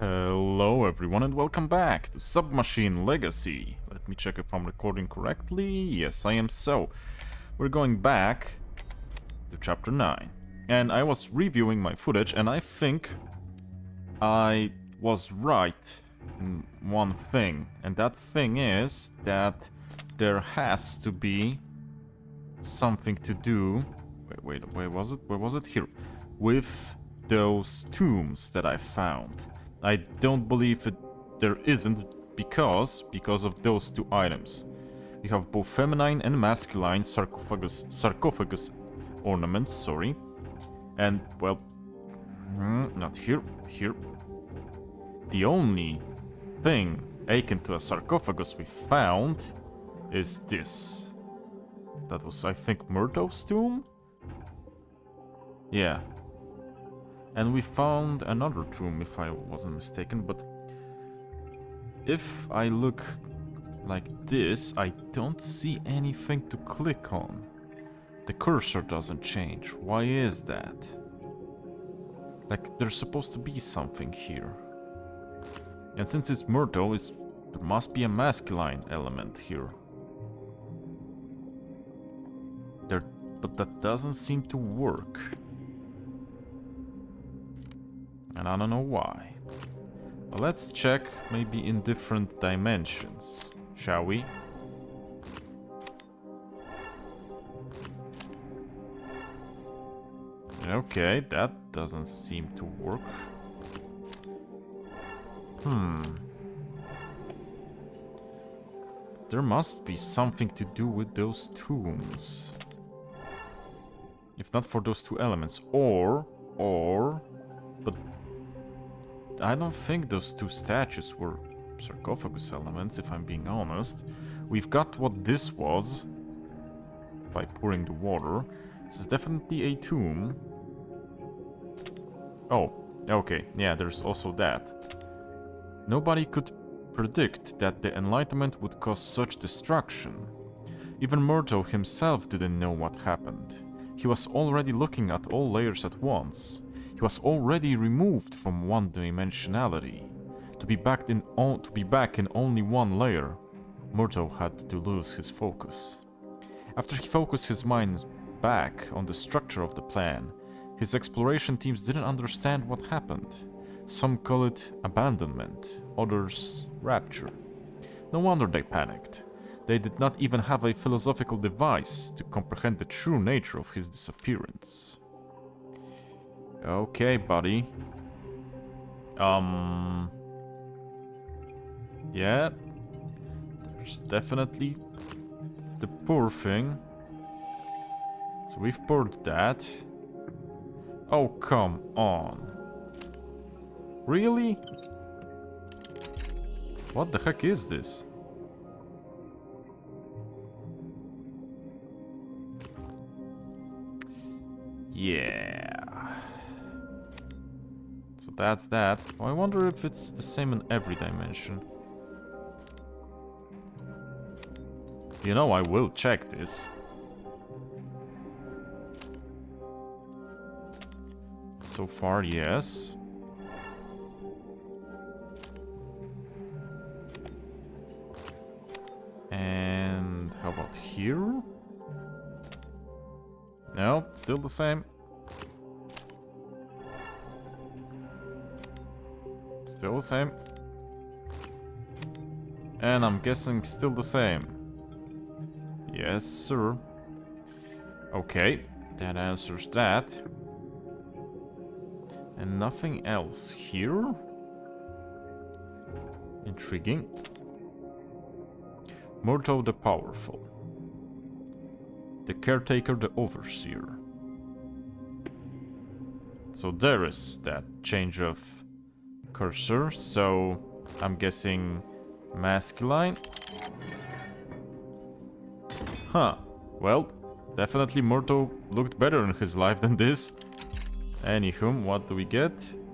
Hello everyone and welcome back to Submachine Legacy. Let me check if I'm recording correctly. Yes, I am so. We're going back to chapter 9. And I was reviewing my footage and I think I was right in one thing. And that thing is that there has to be something to do... Wait, where was it? Where was it? Here. With those tombs that I found. I don't believe there isn't because of those two items. We have both feminine and masculine sarcophagus ornaments, sorry. And, well, not here, here. The only thing akin to a sarcophagus we found is this. That was, I think, Murto's tomb? Yeah. And we found another tomb, if I wasn't mistaken, but if I look like this, I don't see anything to click on. The cursor doesn't change. Why is that? Like, there's supposed to be something here. And since it's Murto, there must be a masculine element here. But that doesn't seem to work. And I don't know why. Well, let's check maybe in different dimensions, shall we? Okay, that doesn't seem to work. There must be something to do with those tombs. If not for those two elements, but I don't think those two statues were sarcophagus elements, if I'm being honest. We've got what this was by pouring the water. This is definitely a tomb. Oh, okay, yeah, there's also that. Nobody could predict that the Enlightenment would cause such destruction. Even Murto himself didn't know what happened. He was already looking at all layers at once. He was already removed from one-dimensionality. To be back in only one layer, Murto had to lose his focus. After he focused his mind back on the structure of the plan, his exploration teams didn't understand what happened. Some call it abandonment, others rapture. No wonder they panicked. They did not even have a philosophical device to comprehend the true nature of his disappearance. Okay, buddy. Yeah. There's definitely the poor thing. So we've poured that. Oh, come on. Really? What the heck is this? Yeah. So that's that. I wonder if it's the same in every dimension. You know, I will check this. So far, yes. And how about here? No, still the same. Still the same. And I'm guessing still the same. Yes, sir. Okay, that answers that. And nothing else here? Intriguing. Murto the Powerful. The Caretaker the Overseer. So there is that change of cursor, so I'm guessing masculine. Huh, well, definitely Murto looked better in his life than this. Anywho, what do we get?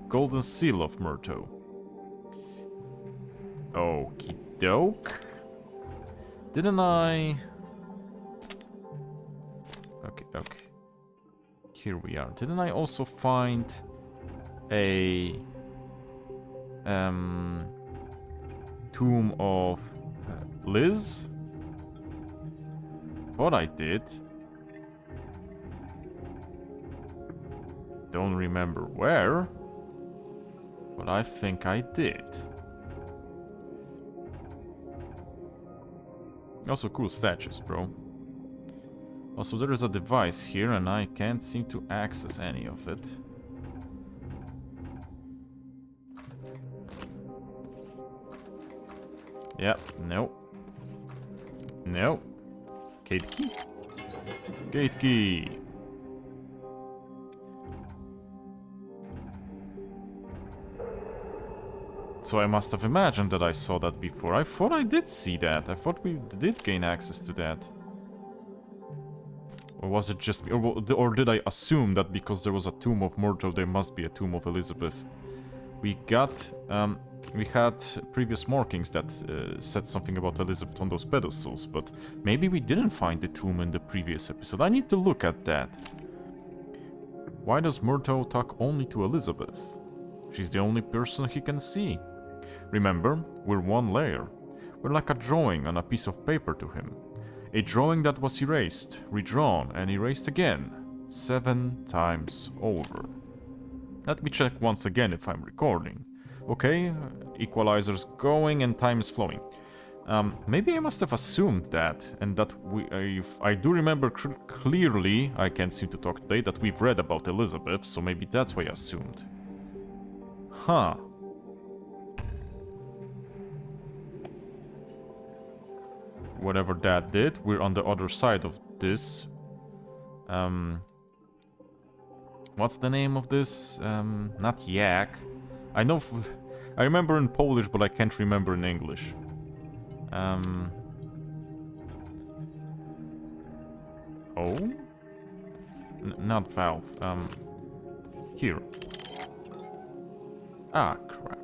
Golden Seal of Murto. Okie doke. Didn't I... Okay. Here we are. Didn't I also find a Tomb of Liz? What I did. Don't remember where. But I think I did. Also cool statues, bro. Also, there is a device here and I can't seem to access any of it. Yep, no. No. Gate key. Gate key. So I must have imagined that I saw that before. I thought I did see that. I thought we did gain access to that. Or was it just me? Or did I assume that because there was a Tomb of Myrtle, there must be a Tomb of Elizabeth? We got... we had previous markings that said something about Elizabeth on those pedestals, but maybe we didn't find the tomb in the previous episode. I need to look at that. Why does Myrtle talk only to Elizabeth? She's the only person he can see. Remember, we're one layer. We're like a drawing on a piece of paper to him. A drawing that was erased, redrawn, and erased again. 7 times over. Let me check once again if I'm recording. Okay, equalizer's going and time is flowing. Maybe I must have assumed that, and that if I do remember clearly, I can't seem to talk today, that we've read about Elizabeth, so maybe that's why I assumed. Huh. Whatever that did, we're on the other side of this. What's the name of this? Not yak. I know... I remember in Polish, but I can't remember in English. Oh? Not valve. Here. Ah, crap.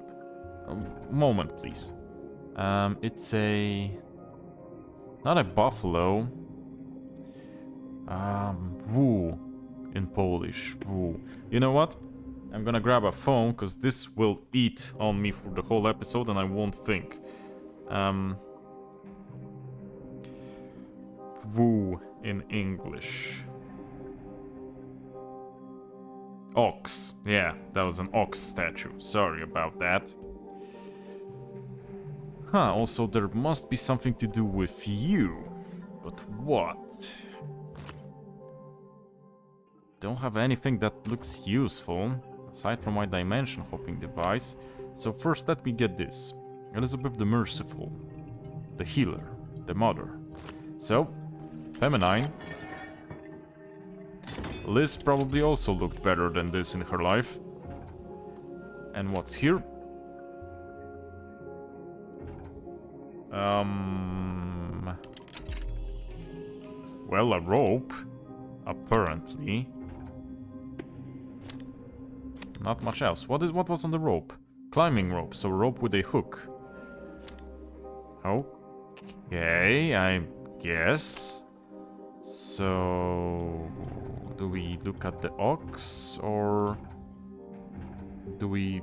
A moment, please. It's a... Not a buffalo. Woo. In Polish. Woo. You know what? I'm gonna grab a phone, because this will eat on me for the whole episode and I won't think. Woo in English. Ox. Yeah, that was an ox statue. Sorry about that. Huh, also there must be something to do with you. But what? Don't have anything that looks useful, aside from my dimension hopping device. So first let me get this. Elizabeth the Merciful. The Healer. The Mother. So, feminine. Liz probably also looked better than this in her life. And what's here? Well, a rope. Apparently. Not much else. What was on the rope? Climbing rope, so rope with a hook. Okay, I guess. So... do we look at the ox, or... do we...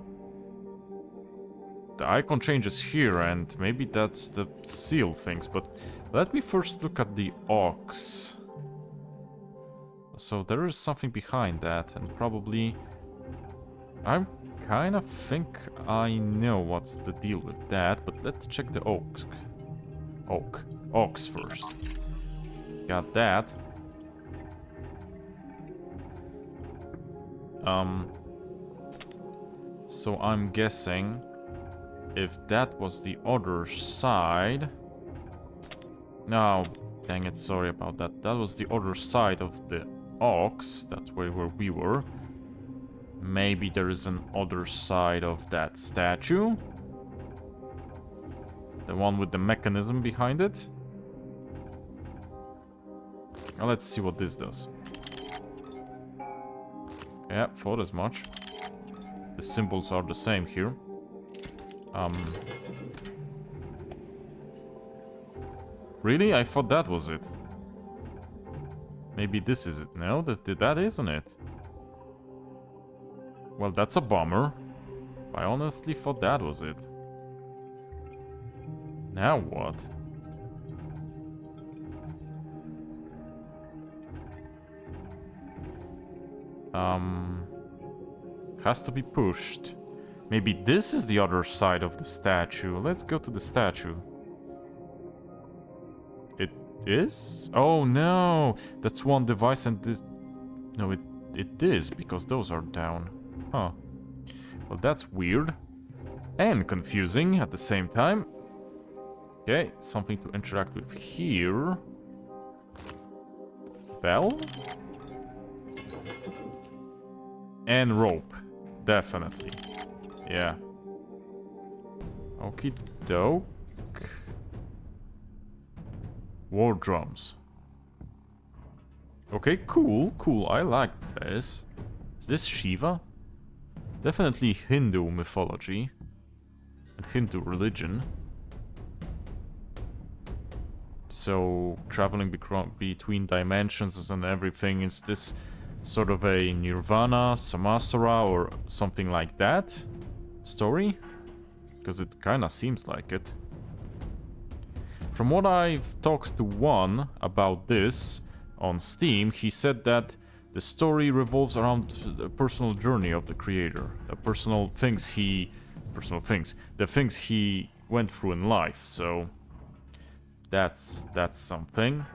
The icon changes here, and maybe that's the seal things, but... let me first look at the ox. So there is something behind that, and probably... I kind of think I know what's the deal with that, but let's check the ox. Ox first. Got that. So I'm guessing if that was the other side... No, dang it, sorry about that. That was the other side of the ox. That's where we were. Maybe there is an other side of that statue. The one with the mechanism behind it. Now let's see what this does. Yeah, thought as much. The symbols are the same here. Really? I thought that was it. Maybe this is it. No, that isn't it. Well, that's a bummer. I honestly thought that was it. Now what? Has to be pushed. Maybe this is the other side of the statue. Let's go to the statue. It is? Oh no! That's one device and this... No, it is, because those are down. Huh. Well, that's weird. And confusing at the same time. Okay, something to interact with here. Bell? And rope. Definitely. Yeah. Okie doke. War drums. Okay, cool, cool. I like this. Is this Shiva? Definitely Hindu mythology. And Hindu religion. So, traveling between dimensions and everything, is this sort of a Nirvana, Samasara, or something like that story? Because it kinda seems like it. From what I've talked to one about this on Steam, he said that the story revolves around the personal journey of the creator, the things he went through in life, so that's something.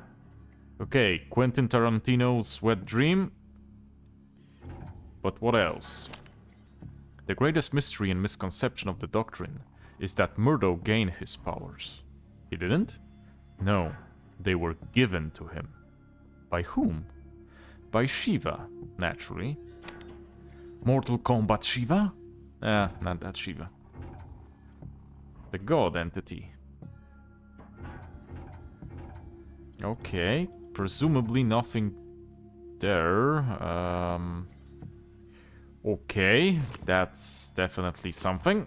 Okay, Quentin Tarantino's Wet Dream. But what else? The greatest mystery and misconception of the doctrine is that Murdo gained his powers. He didn't? No, they were given to him. By whom? By Shiva, naturally. Mortal Kombat Shiva? Not that Shiva. The god entity. Okay, presumably nothing there. Okay, that's definitely something.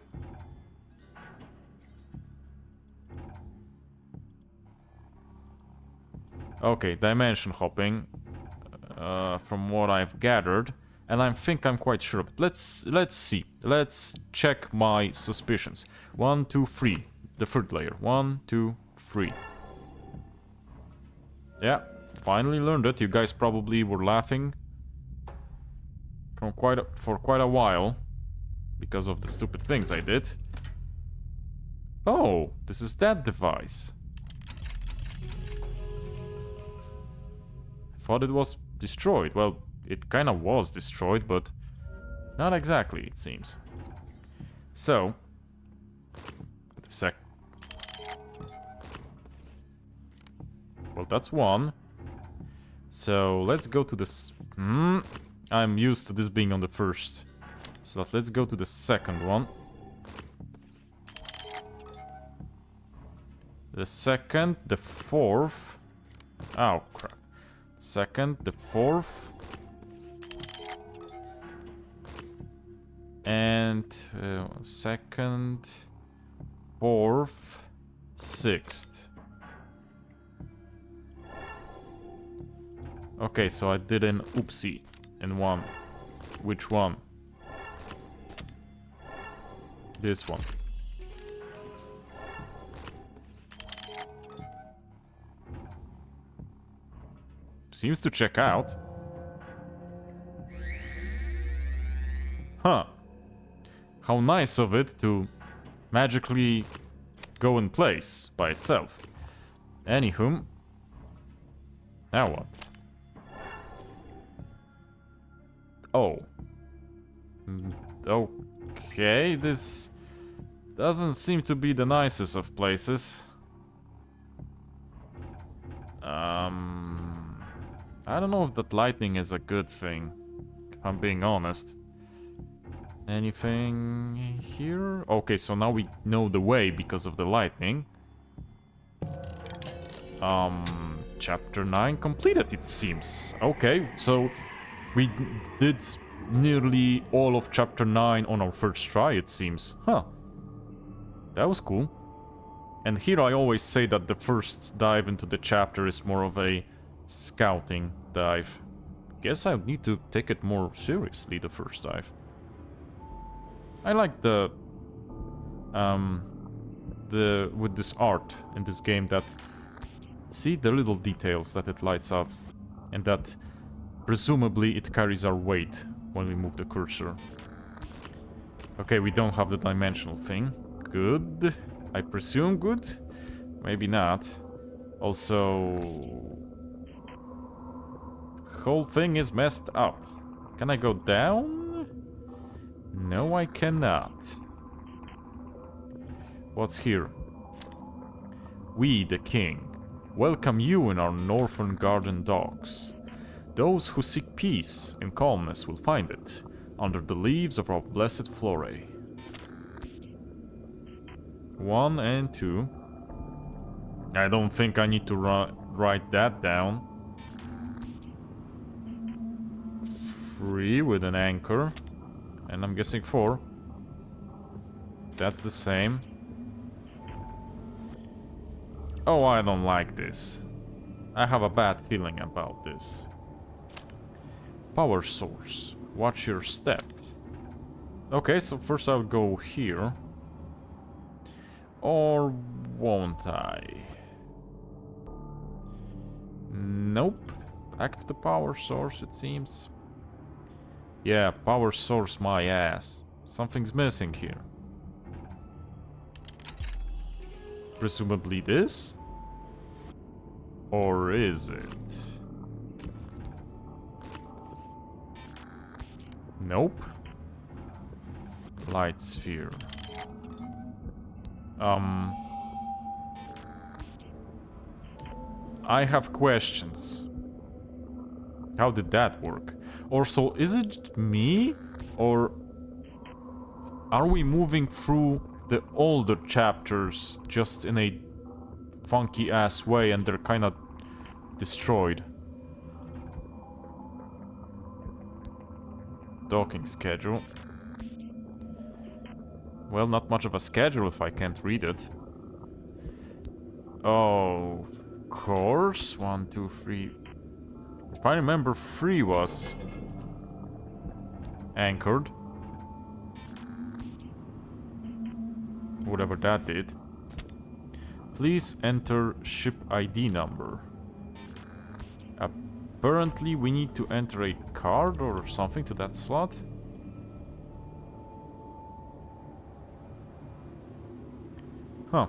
Okay, dimension hopping, from what I've gathered, and I think I'm quite sure of it. Let's see. Let's check my suspicions. 1, 2, 3. The third layer. 1, 2, 3. Yeah, finally learned it. You guys probably were laughing for quite a while because of the stupid things I did. Oh, this is that device. I thought it was destroyed. Well, it kind of was destroyed, but not exactly, it seems. So, well, that's one. So, let's go to this... I'm used to this being on the first. So, let's go to the second one. The second, the fourth... Oh, crap. Second, the fourth... And... second... fourth... sixth... Okay, so I did an oopsie in one. Which one? This one. Seems to check out. Huh. How nice of it to magically go in place by itself. Anywho. Now what? Oh. Okay, this doesn't seem to be the nicest of places. I don't know if that lightning is a good thing, if I'm being honest. Anything here? Okay, so now we know the way because of the lightning. Chapter 9 completed, it seems. Okay, so we did nearly all of Chapter 9 on our first try, it seems. Huh. That was cool. And here I always say that the first dive into the chapter is more of a scouting dive. Guess I need to take it more seriously, the first dive. I like with this art in this game that, see the little details that it lights up, and that presumably it carries our weight when we move the cursor. Okay, we don't have the dimensional thing. Good. I presume good? Maybe not. Also, whole thing is messed up. Can I go down? No, I cannot. What's here? We, the king, welcome you in our northern garden docks. Those who seek peace and calmness will find it under the leaves of our blessed flora. 1 and 2. I don't think I need to write that down. 3 with an anchor. And I'm guessing 4. That's the same. Oh, I don't like this. I have a bad feeling about this. Power source. Watch your step. Okay, so first I'll go here. Or won't I? Nope. Back to the power source, it seems. Yeah, power source my ass. Something's missing here. Presumably this? Or is it? Nope. Light sphere. I have questions. How did that work? Also, is it me? Or are we moving through the older chapters just in a funky ass way and they're kinda destroyed? Docking schedule. Well, not much of a schedule if I can't read it. Oh, of course. 1, 2, 3. If I remember, 3 was anchored. Whatever that did. Please enter ship ID number. Apparently we need to enter a card or something to that slot. Huh.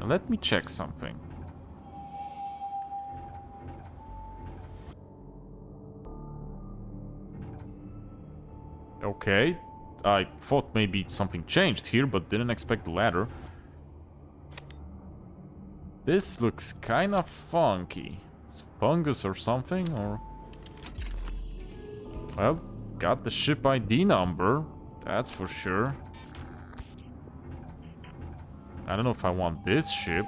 Let me check something. Okay. I thought maybe something changed here, but didn't expect the ladder. This looks kind of funky. It's fungus or something, or... Well, got the ship ID number. That's for sure. I don't know if I want this ship.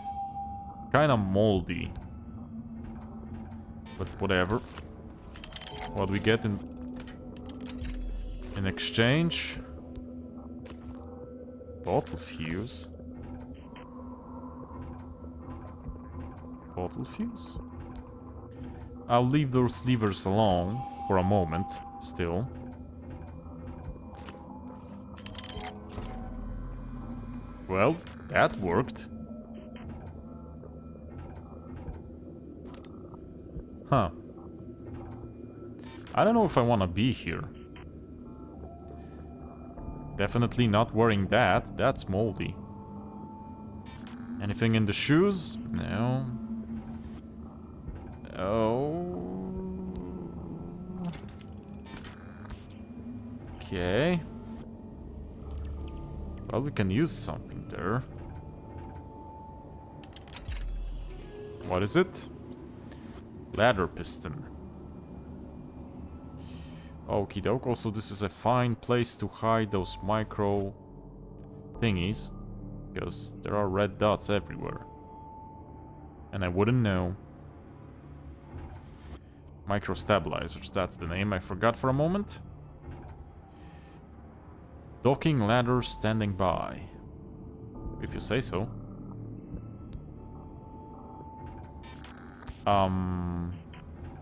It's kind of moldy. But whatever. What do we get in exchange? Bottle fuse. Bottle fuse? I'll leave those levers alone for a moment, still. Well, that worked. Huh. I don't know if I want to be here. Definitely not wearing that. That's moldy. Anything in the shoes? No. Oh. Okay. Well, we can use something there. What is it? Ladder piston. Okie doke. Also, this is a fine place to hide those micro thingies. Because there are red dots everywhere. And I wouldn't know. Micro stabilizers, that's the name. I forgot for a moment. Docking ladder standing by. If you say so.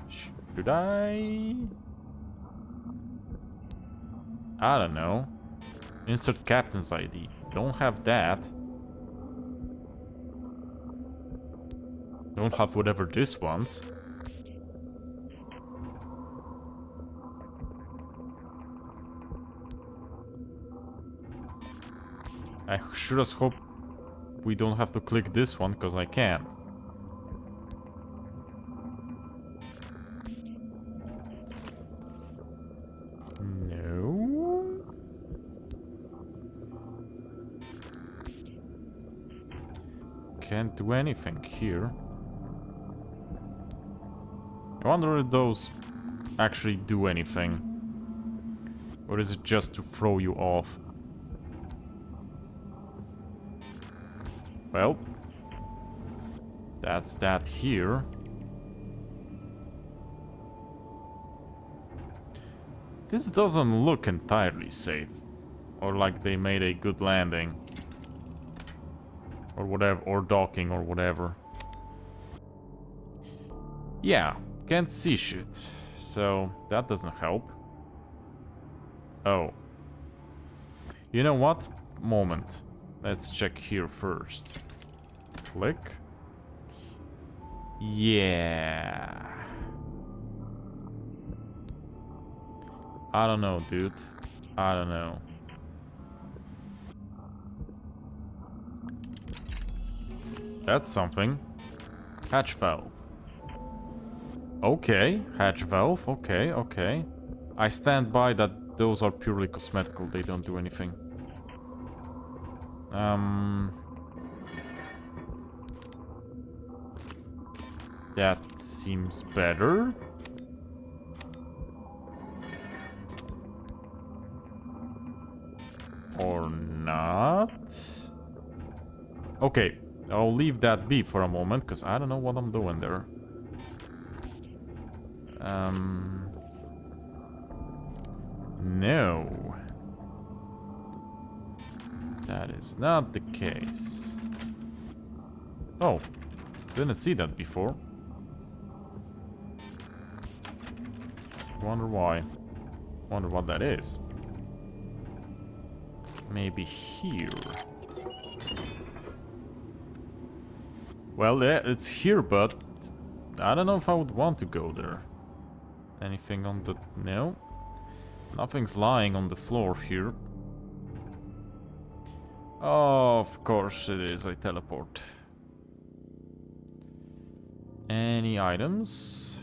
Should I? I don't know. Insert captain's ID. Don't have that. Don't have whatever this wants. I sure as hope we don't have to click this one, because I can't. No. Can't do anything here. I wonder if those actually do anything. Or is it just to throw you off? Well, that's that here. This doesn't look entirely safe. Or like they made a good landing. Or whatever, or docking or whatever. Yeah, can't see shit. So, that doesn't help. Oh. You know what? Moment. Let's check here first. Click. Yeah. I don't know, dude. I don't know. That's something. Hatch valve. Okay, hatch valve. Okay, okay. I stand by that those are purely cosmetical. They don't do anything. That seems better. Or not. Okay, I'll leave that be for a moment, because I don't know what I'm doing there. No. That is not the case. Oh, didn't see that before. Wonder why. Wonder what that is. Maybe here. Well, yeah, it's here, but I don't know if I would want to go there. Anything on the... No. Nothing's lying on the floor here. Oh, of course it is. I teleport. Any items?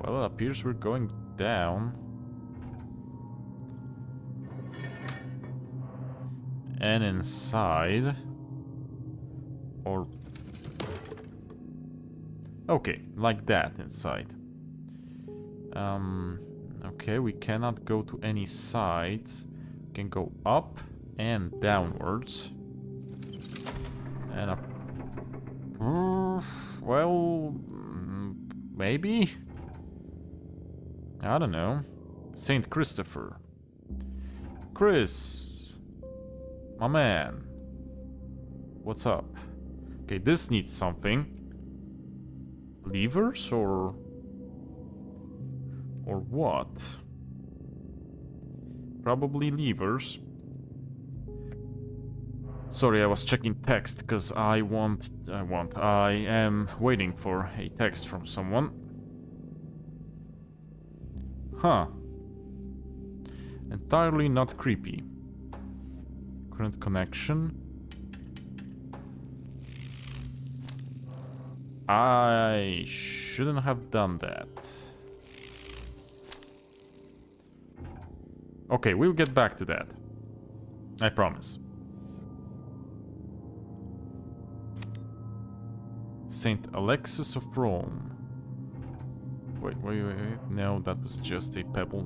Well, it appears we're going down. And inside. Or... Okay, like that inside. Okay, we cannot go to any sides. We can go up and downwards. And up. Well, maybe? I don't know. Saint Christopher. Chris. My man. What's up? Okay, this needs something. Levers or what? Probably levers. Sorry, I was checking text because I am waiting for a text from someone. Huh. Entirely not creepy. Current connection. I shouldn't have done that. Okay, we'll get back to that. I promise. Saint Alexis of Rome. Wait. No, that was just a pebble.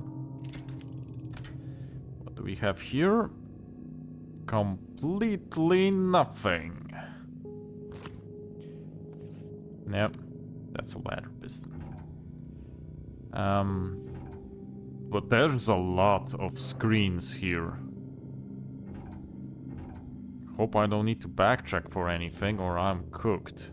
What do we have here? Completely nothing. Nope, that's a ladder piston. But there's a lot of screens here. Hope I don't need to backtrack for anything or I'm cooked.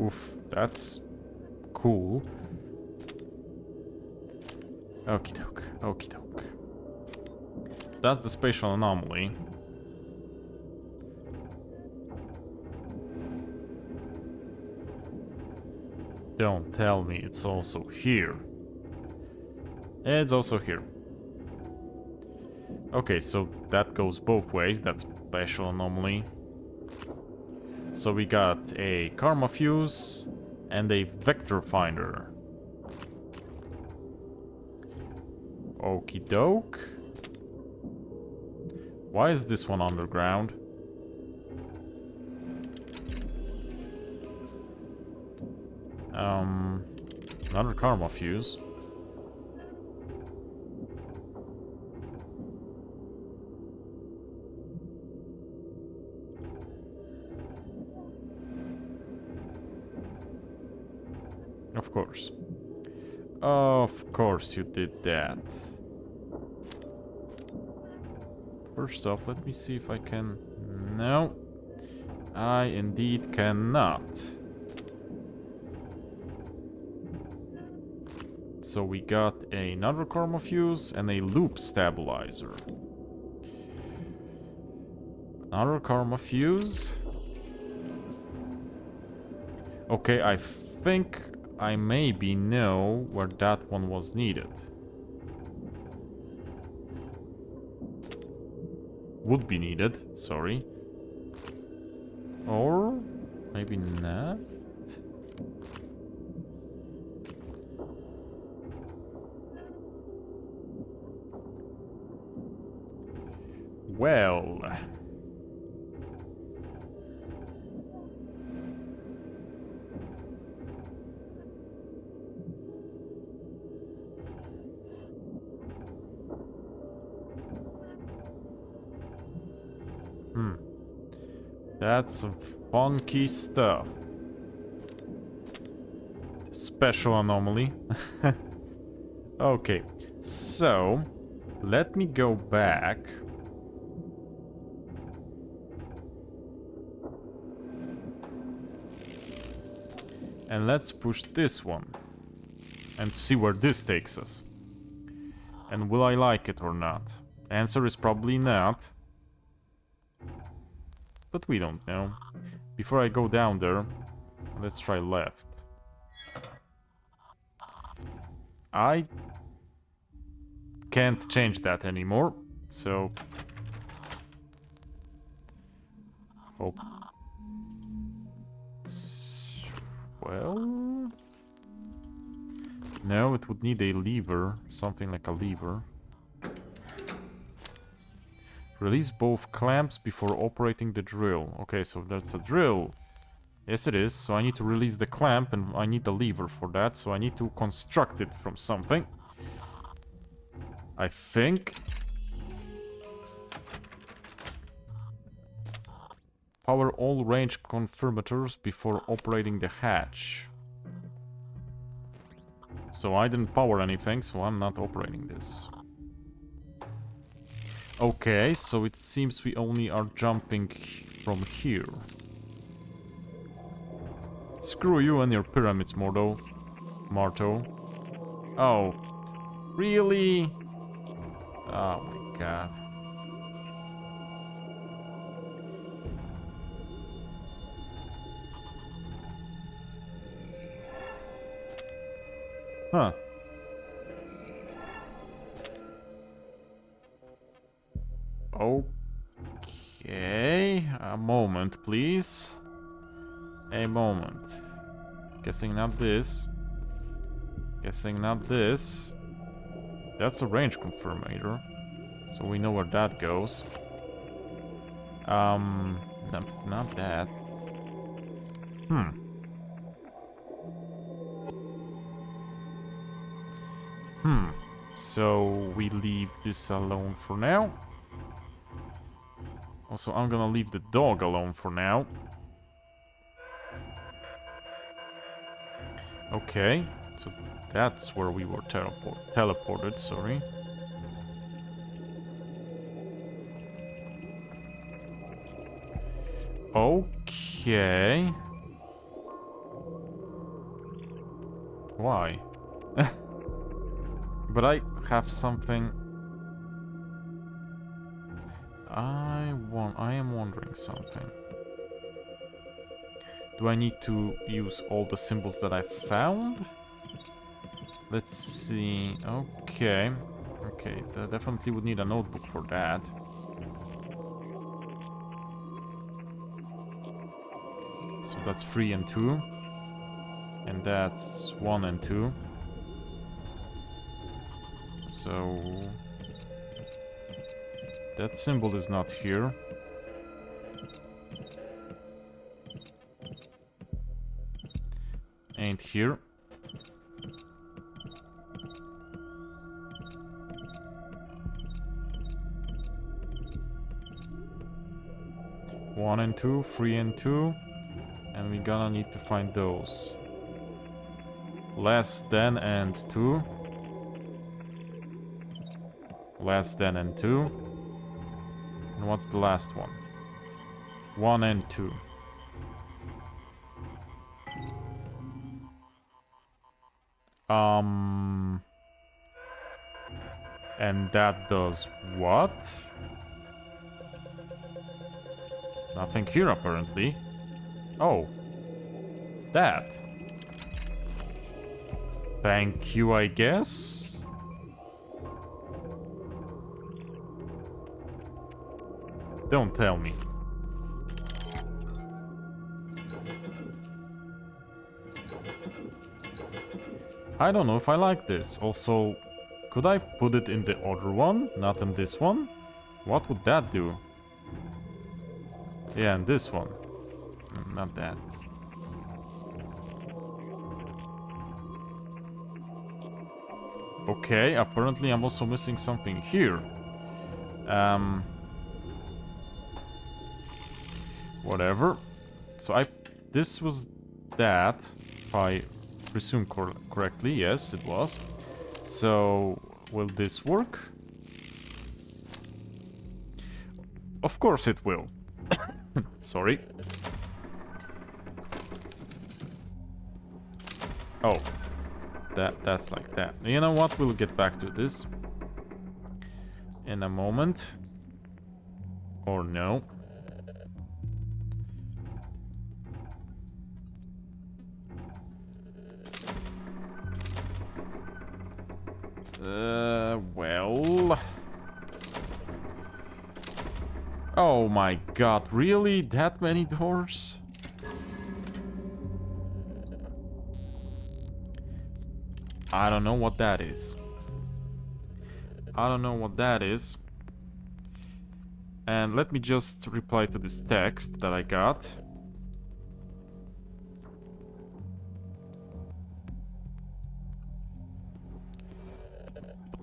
Oof, that's cool. Okie doke, okie doke. So that's the spatial anomaly. Don't tell me it's also here. It's also here. Okay, so that goes both ways. That's spatial anomaly. So we got a karma fuse and a vector finder. Okie doke. Why is this one underground? Another karma fuse. Of course. Of course you did that. First off, let me see if I can... No. I indeed cannot. So we got another karma fuse and a loop stabilizer. Another karma fuse. Okay, I think I maybe know where that one was needed. Would be needed, sorry. Or maybe not. Well... That's some funky stuff. Special anomaly. Okay, so let me go back. And let's push this one. And see where this takes us. And will I like it or not? Answer is probably not. But we don't know. Before I go down there, let's try left. I can't change that anymore, so... Hope... Well... No, it would need a lever, something like a lever. Release both clamps before operating the drill. Okay, so that's a drill. Yes, it is. So I need to release the clamp and I need the lever for that. So I need to construct it from something. I think. Power all range confirmators before operating the hatch. So I didn't power anything, so I'm not operating this. Okay, so it seems we only are jumping from here. Screw you and your pyramids, Marto. Oh, really? Oh my god. Huh. Okay, a moment, please. A moment. Guessing not this. Guessing not this. That's a range confirmator. So we know where that goes. Not that. So we leave this alone for now. Also, I'm gonna leave the dog alone for now. Okay, so that's where we were teleported, sorry. Okay. Why? But I have something... I am wondering something. Do I need to use all the symbols that I found? Let's see. Okay. Okay, I definitely would need a notebook for that. So that's 3 and 2. And that's 1 and 2. So... that symbol is not here. Ain't here. One and 2, 3 and 2. And we're gonna need to find those. Less than and 2. Less than and 2. And what's the last one? 1 and 2. And that does what? Nothing here, apparently. Oh. That. Thank you, I guess? Don't tell me. I don't know if I like this. Also, could I put it in the other one, not in this one? What would that do? Yeah, in this one. Not that. Okay, apparently I'm also missing something here. Whatever. So this was that, if I presume correctly. Yes, it was. So, will this work? Of course it will. Sorry. Oh. That's like that. You know what? We'll get back to this in a moment. Or no. Well... Oh my god, really? That many doors? I don't know what that is. I don't know what that is. And let me just reply to this text that I got.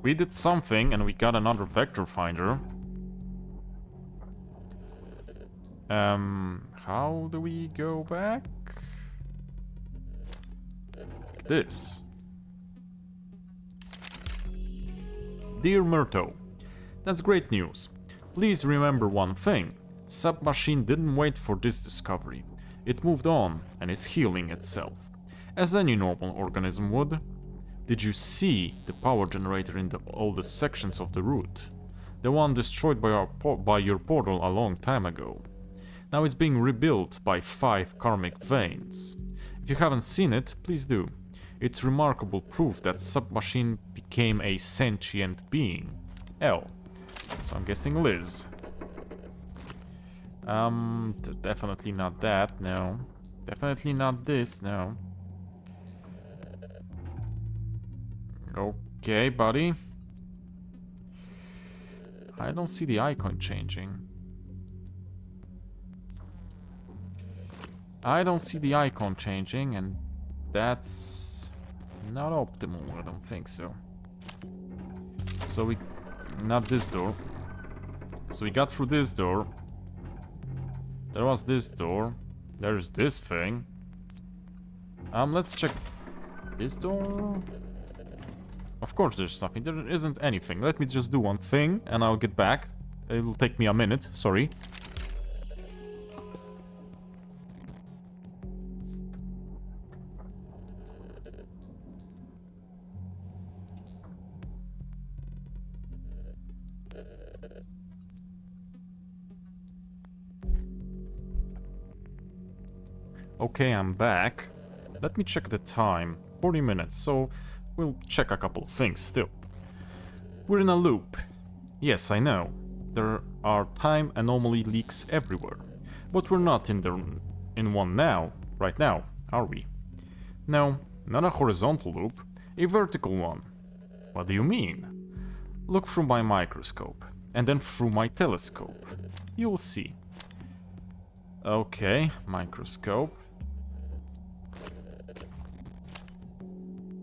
We did something and we got another vector finder. How do we go back? Like this. Dear Myrto, that's great news. Please remember one thing. Submachine didn't wait for this discovery. It moved on and is healing itself, as any normal organism would. Did you see the power generator in the oldest sections of the route? The one destroyed by your portal a long time ago. Now it's being rebuilt by 5 karmic veins. If you haven't seen it, please do. It's remarkable proof that Submachine became a sentient being. L. So I'm guessing Liz. Definitely not that, no. Definitely not this, no. Okay, buddy. I don't see the icon changing. I don't see the icon changing, and that's not optimal, I don't think so. So we... not this door. So we got through this door. There was this door. There's this thing. Let's check this door. Of course there's nothing. There isn't anything. Let me just do one thing and I'll get back. It'll take me a minute, sorry. Okay, I'm back. Let me check the time. 40 minutes, so we'll check a couple of things still. We're in a loop. Yes, I know. There are time anomaly leaks everywhere. But we're not in one now, right now, are we? No, not a horizontal loop, a vertical one. What do you mean? Look through my microscope, and then through my telescope. You'll see. Okay, microscope.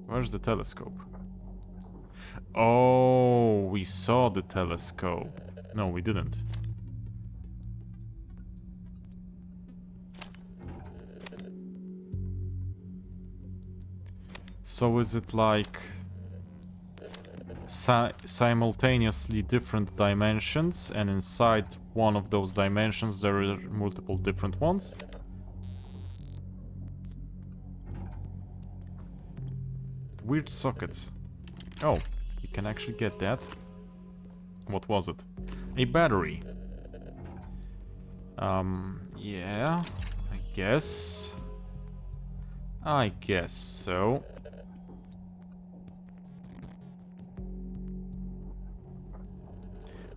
Where's the telescope? Oh, we saw the telescope. No, we didn't. So is it like simultaneously different dimensions, and inside one of those dimensions there are multiple different ones? Weird sockets. Oh, you can actually get that. What was it? A battery. Yeah, I guess. I guess so.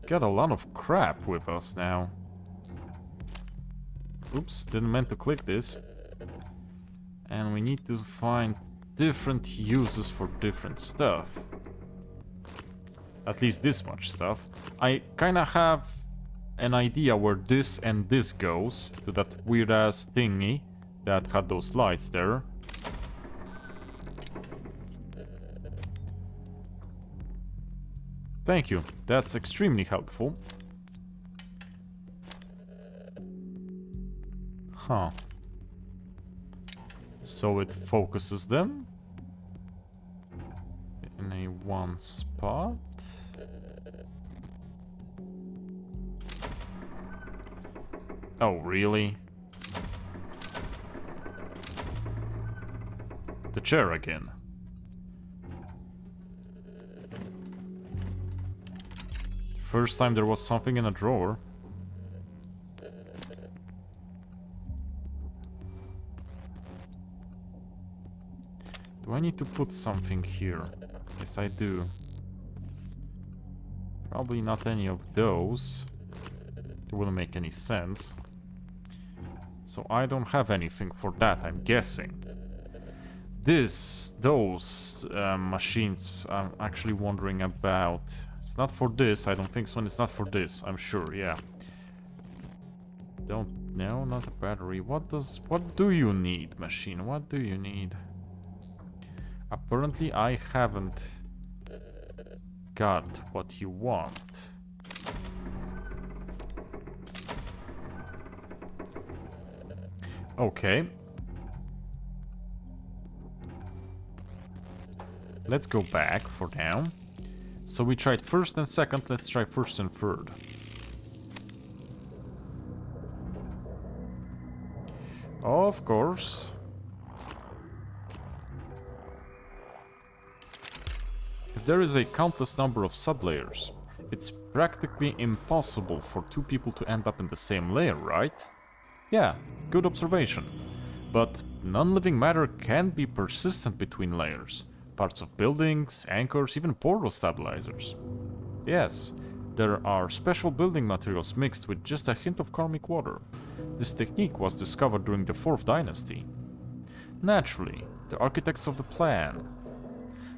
Got a lot of crap with us now. Oops, didn't mean to click this. And we need to find different uses for different stuff. At least this much stuff. I kinda have an idea where this and this goes, to that weird ass thingy that had those lights there. Thank you, that's extremely helpful. Huh. So it focuses them in a one spot. Oh, really? The chair again. First time there was something in a drawer. Do I need to put something here? Yes, I do. Probably not any of those. It wouldn't make any sense. So I don't have anything for that, I'm guessing. Those machines I'm actually wondering about. It's not for this, I don't think so, and it's not for this, I'm sure, yeah. No, not a battery. What do you need, machine? What do you need? Apparently I haven't got what you want. Okay. Let's go back for now. So we tried first and second, let's try first and third. Of course. If there is a countless number of sublayers, it's practically impossible for two people to end up in the same layer, right? Yeah, good observation. But non-living matter can be persistent between layers. Parts of buildings, anchors, even portal stabilizers. Yes, there are special building materials mixed with just a hint of karmic water. This technique was discovered during the 4th dynasty. Naturally, the architects of the plan.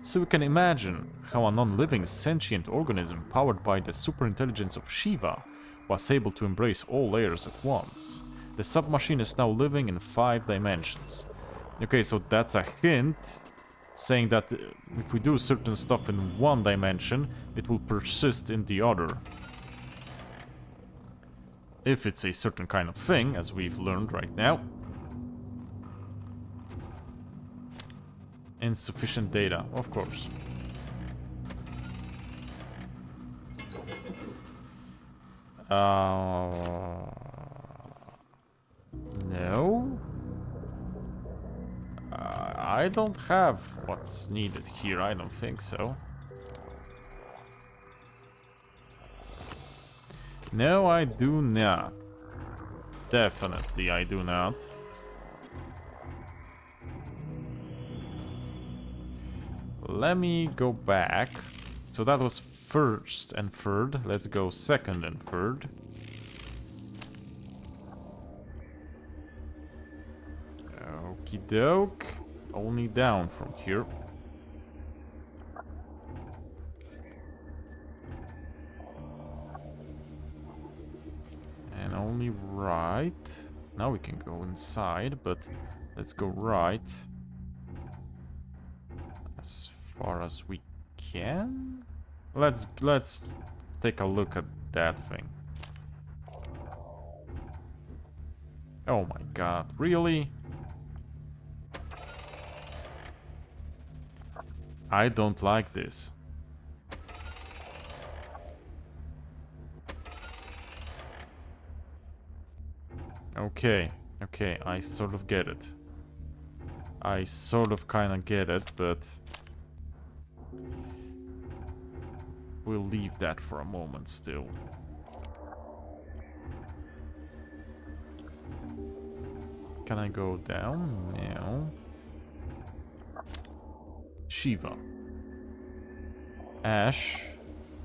So we can imagine how a non-living sentient organism powered by the superintelligence of Shiva was able to embrace all layers at once. The submachine is now living in 5 dimensions. Okay, so that's a hint saying that if we do certain stuff in one dimension, it will persist in the other. If it's a certain kind of thing, as we've learned right now. Insufficient data, of course. No? I don't have what's needed here, I don't think so. No, I do not. Definitely, I do not. Let me go back. So that was first and third. Let's go second and third. Okie doke. Only down from here. And only right. Now we can go inside, but let's go right. As far as we can. Let's take a look at that thing. Oh my god, really? I don't like this. Okay, okay, I sort of get it. I sort of kinda get it, but we'll leave that for a moment still. Can I go down? No. Shiva. Ash.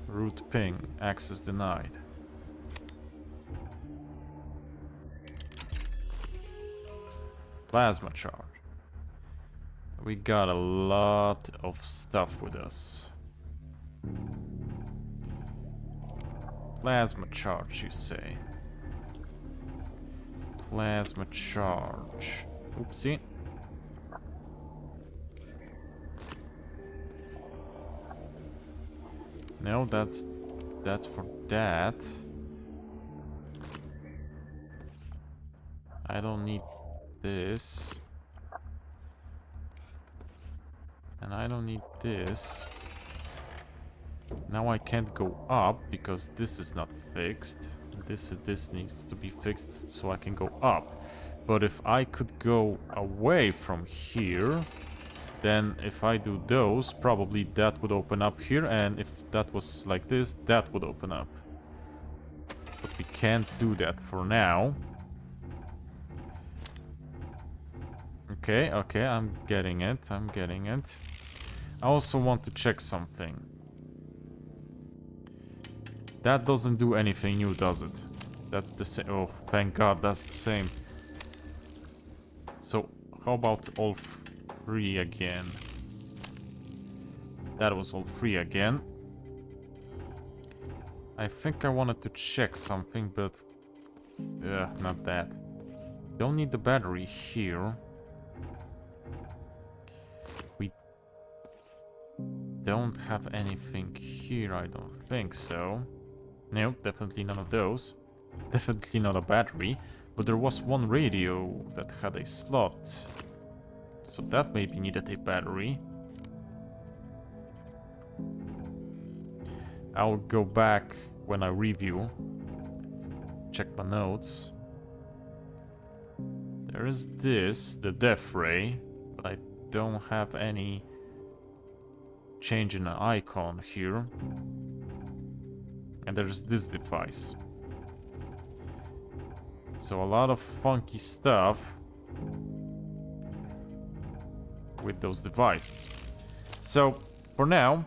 Root ping. Access denied. Plasma charge. We got a lot of stuff with us. Plasma charge, you say? Plasma charge. Oopsie. No, that's for that. I don't need this. And I don't need this. Now I can't go up because this is not fixed. This needs to be fixed so I can go up. But if I could go away from here, then if I do those, probably that would open up here, and if that was like this, that would open up. But we can't do that for now. Okay, okay, I'm getting it, I'm getting it. I also want to check something. That doesn't do anything new, does it? That's the same. Oh, thank God, that's the same. So, how about all three again? That was all three again. I think I wanted to check something, but... not that. Don't need the battery here. We don't have anything here, I don't think so. No, definitely none of those. Definitely not a battery. But there was one radio that had a slot. So that maybe needed a battery. I'll go back when I review. Check my notes. There is this, the death ray. But I don't have any change in the icon here. And there's this device. So a lot of funky stuff with those devices. So for now,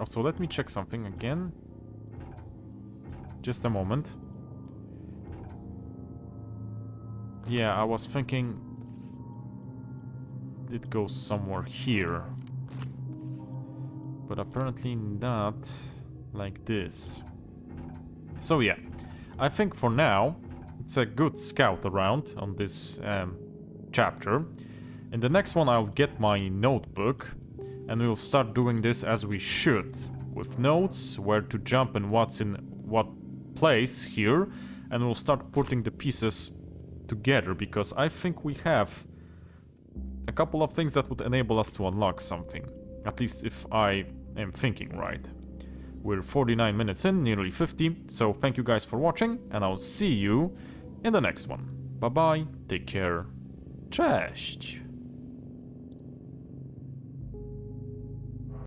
also let me check something again. Just a moment. Yeah, I was thinking it goes somewhere here. But apparently not like this. So yeah, I think for now it's a good scout around on this chapter. In the next one I'll get my notebook and we'll start doing this as we should, with notes, where to jump and what's in what place here, and we'll start putting the pieces together, because I think we have a couple of things that would enable us to unlock something, at least if I am thinking right. We're 49 minutes in, nearly 50, so thank you guys for watching, and I'll see you in the next one. Bye bye, take care, cześć!